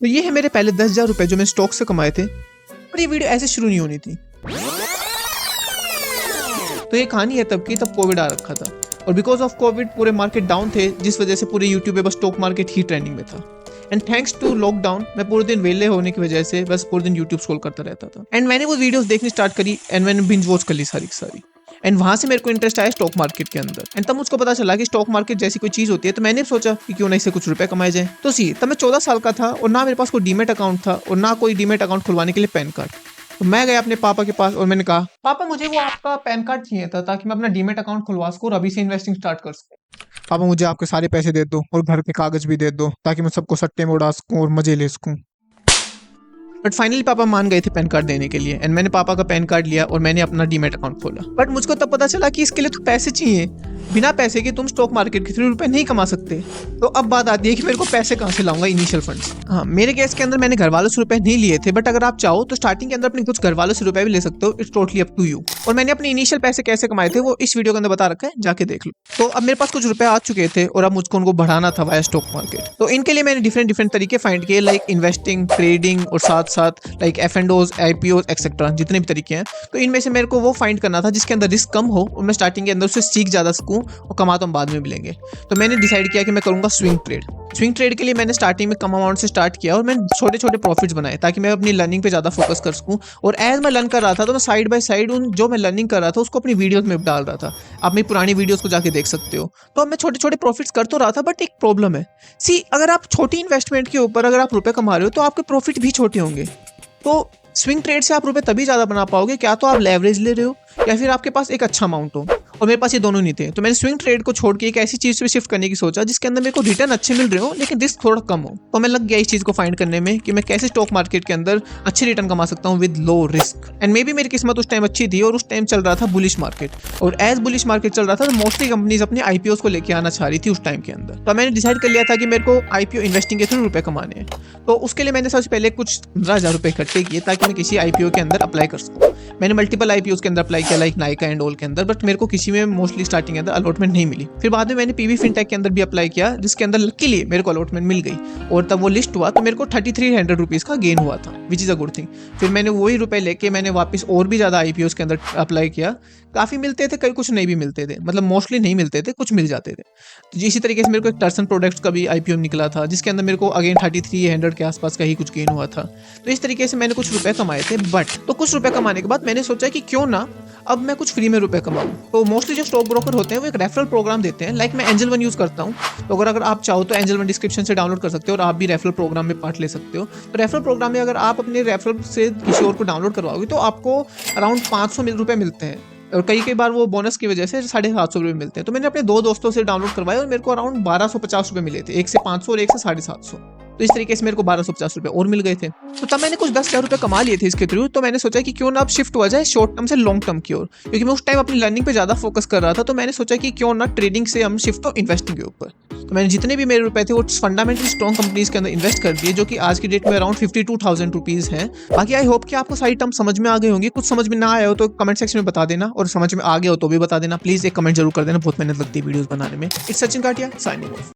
तो ये है मेरे पहले 10,000 रुपए जो मैंने स्टॉक से कमाए थे, और ये वीडियो ऐसे शुरू नहीं होनी थी। तो ये कहानी है तब की, तब कोविड आ रखा था और बिकॉज ऑफ कोविड पूरे मार्केट डाउन थे, जिस वजह से पूरे यूट्यूब पे बस स्टॉक मार्केट ही ट्रेंडिंग में था। एंड थैंक्स टू लॉकडाउन मैं पूरे दिन वेले होने की वजह से बस पूरे दिन यूट्यूब स्क्रॉल करता रहता था। एंड मैंने वो वीडियोस देखनी स्टार्ट करी एंड मैंने बिंज वॉच कर ली सारी की सारी। एंड वहां से मेरे को इंटरेस्ट आया स्टॉक मार्केट के अंदर। एंड तब मुझको पता चला कि स्टॉक मार्केट जैसी कोई चीज होती है, तो मैंने सोचा कि क्यों ना इससे कुछ रुपए कमाए जाए। तो सी तब मैं 14 साल का था और ना मेरे पास कोई डीमेट अकाउंट था और ना कोई डीमेट अकाउंट खुलवाने के लिए पैन कार्ड। तो मैं गया अपने पापा के पास और मैंने कहा, पापा मुझे वो आपका पैन कार्ड चाहिए था ताकि मैं अपना डीमेट अकाउंट खुलवा सकूँ और अभी से इन्वेस्टिंग स्टार्ट कर सकूँ। पापा मुझे आपके सारे पैसे दे दो और घर के कागज भी दे दो ताकि मैं सबको सट्टे में उड़ा सकूँ और मजे ले सकूँ। बट फाइनली पापा मान गए थे पैन कार्ड देने के लिए एंड मैंने पापा का पैन कार्ड लिया और मैंने अपना डीमेट अकाउंट खोला। बट मुझको तब पता चला कि इसके लिए तो पैसे चाहिए, बिना पैसे के तुम स्टॉक मार्केट के थ्रू रुपए नहीं कमा सकते। तो अब बात आती है कि मेरे को पैसे कहाँ से लाऊंगा, इनिशियल फंड्स। हाँ, मेरे केस के अंदर मैंने घर वालों से रुपए नहीं लिए थे, बट अगर आप चाहो तो स्टार्टिंग के अंदर अपने कुछ घर वालों से रुपए भी ले सकते हो, it's totally up to you. और मैंने अपने इनिशियल पैसे कैसे कमाए थे वो इस वीडियो के अंदर बता रखा है, जाके देख लो। तो अब मेरे पास कुछ रुपए आ चुके थे और अब मुझको उनको बढ़ाना था वाया स्टॉक मार्केट। तो इनके लिए मैंने डिफरेंट तरीके फाइंड किए, लाइक इन्वेस्टिंग, ट्रेडिंग और साथ साथ लाइक F&Os, IPOs एक्सेट्रा, जितने भी तरीके हैं। तो इनमें से मेरे को वो फाइंड करना था जिसके अंदर रिस्क कम हो और मैं स्टार्टिंग के अंदर उससे सीख ज़्यादा सकूँ और कमा तो हम बाद में मिलेंगे। तो मैंने डिसाइड किया कि मैं करूँगा स्विंग ट्रेड। स्विंग ट्रेड के लिए मैंने स्टार्टिंग में कम अमाउंट से स्टार्ट किया और मैंने छोटे छोटे प्रॉफिट्स बनाए ताकि मैं अपनी लर्निंग पे ज़्यादा फोकस कर सकूँ। और एज मैं लर्न कर रहा था तो मैं साइड बाय साइड उन जो मैं लर्निंग कर रहा था उसको अपनी वीडियोस में डाल रहा था। आप मेरी पुरानी वीडियोस को जाके देख सकते हो। तो अब मैं छोटे छोटे प्रॉफिट्स कर तो रहा था, बट एक प्रॉब्लम है। सी अगर आप छोटी इन्वेस्टमेंट के ऊपर अगर आप रुपए कमा रहे हो तो आपके प्रॉफिट भी छोटे होंगे। तो स्विंग ट्रेड से आप रुपए तभी ज़्यादा बना पाओगे क्या तो आप लेवरेज ले रहे हो या फिर आपके पास एक अच्छा अमाउंट हो। और मेरे पास ये दोनों नहीं थे, तो मैंने स्विंग ट्रेड को छोड़ के एक ऐसी चीज़ पे शिफ्ट करने की सोचा जिसके अंदर मेरे को रिटर्न अच्छे मिल रहे हो लेकिन रिस्क थोड़ा कम हो। तो मैं लग गया इस चीज़ को फाइंड करने में कि मैं कैसे स्टॉक मार्केट के अंदर अच्छे रिटर्न कमा सकता हूँ with low risk. And may be मेरी किस्मत उस टाइम अच्छी थी और उस टाइम चल रहा था बुलिश मार्केट, और एज बुलिश मार्केट चल रहा था तो मोस्टली कंपनीज अपने IPOs को लेके आना चाह रही थी उस टाइम के अंदर। तो मैंने डिसाइड कर लिया था कि मेरे को IPO इन्वेस्टिंग के थ्रू रुपए कमाने हैं। तो उसके लिए मैंने सबसे पहले कुछ 15,000 रुपए इकट्ठे किए ताकि मैं किसी IPO के अंदर अप्लाई कर सकूँ। मैंने मल्टीपल IPOs के अंदर अप्लाई किया, लाइक नाइका एंड ऑल के अंदर, बट मेरे को किसी में मोस्टली स्टार्टिंग के अंदर अलॉटमेंट नहीं मिली। फिर बाद में मैंने PB फिनटेक के अंदर भी अप्लाई किया जिसके अंदर लकीली मेरे को अलॉटमेंट मिल गई और तब वो लिस्ट हुआ तो मेरे को 3300 रुपीज़ का गेन हुआ था, which is a good thing. फिर मैंने वही रुपए लेके मैंने वापस और भी ज़्यादा IPOs के अंदर अप्लाई किया। काफ़ी मिलते थे, कई कुछ नहीं भी मिलते थे, मतलब मोस्टली नहीं मिलते थे, कुछ मिल जाते थे। तो इसी तरीके से मेरे को एक टर्सन प्रोडक्ट्स का भी IPO निकला था जिसके अंदर मेरे को अगेन 3300 के आसपास का ही कुछ गेन हुआ था। तो इस तरीके से मैंने कुछ रुपए कमाए थे। बट तो कुछ रुपए कमाने के बाद मैंने सोचा कि क्यों ना अब मैं कुछ फ्री में रुपए कमाऊं। तो मोस्टली जो स्टॉक ब्रोकर होते हैं वो एक रेफरल प्रोग्राम देते हैं, लाइक मैं एंजल वन यूज़ करता हूँ। तो अगर आप चाहो तो एंजल वन डिस्क्रिप्शन से डाउनलोड कर सकते हो और आप भी रेफरल प्रोग्राम में पार्ट ले सकते हो। तो रेफरल प्रोग्राम में अगर आप अपने रेफरल से किसी और को डाउनलोड करवाओगे तो आपको अराउंड 500 रुपये मिलते हैं और कई बार वो बोनस की वजह से 750 रुपये मिलते हैं। तो मैंने अपने 2 दोस्तों से डाउनलोड करवाए और मेरे को अराउंड 1250 रुपये मिले थे, एक से 500 और एक से 750। तो इस तरीके से मेरे को 1250 रुपये और मिल गए थे। तो तब मैंने कुछ 10,000 रुपये कमा लिए थे इसके थ्रू। तो मैंने सोचा कि क्यों ना अब शिफ्ट हुआ जाए शॉर्ट टर्म से लॉन्ग टर्म की ओर, क्योंकि मैं उस टाइम अपनी लर्निंग पे ज़्यादा फोकस कर रहा था। तो मैंने सोचा कि क्यों ना ट्रेडिंग से हम शिफ्ट हो इन्वेस्टिंग के ऊपर। तो मैंने जितने भी मेरे रुपए थे वो फंडामेंटली स्ट्रॉन्ग कंपनीज के अंदर इन्वेस्ट कर दिए, जो कि आज की डेट में अराउंड 52,000 रुपीज़ हैं। बाकी आई होप कि आपको सारी टर्म समझ में आ गए होंगे। कुछ समझ में ना आया हो तो कमेंट सेक्शन में बता देना, और समझ में आ गया हो तो भी बता देना। प्लीज़ एक कमेंट जरूर कर देना, बहुत मेहनत लगती है वीडियोस बनाने में। It's Sachin Katiya, signing of.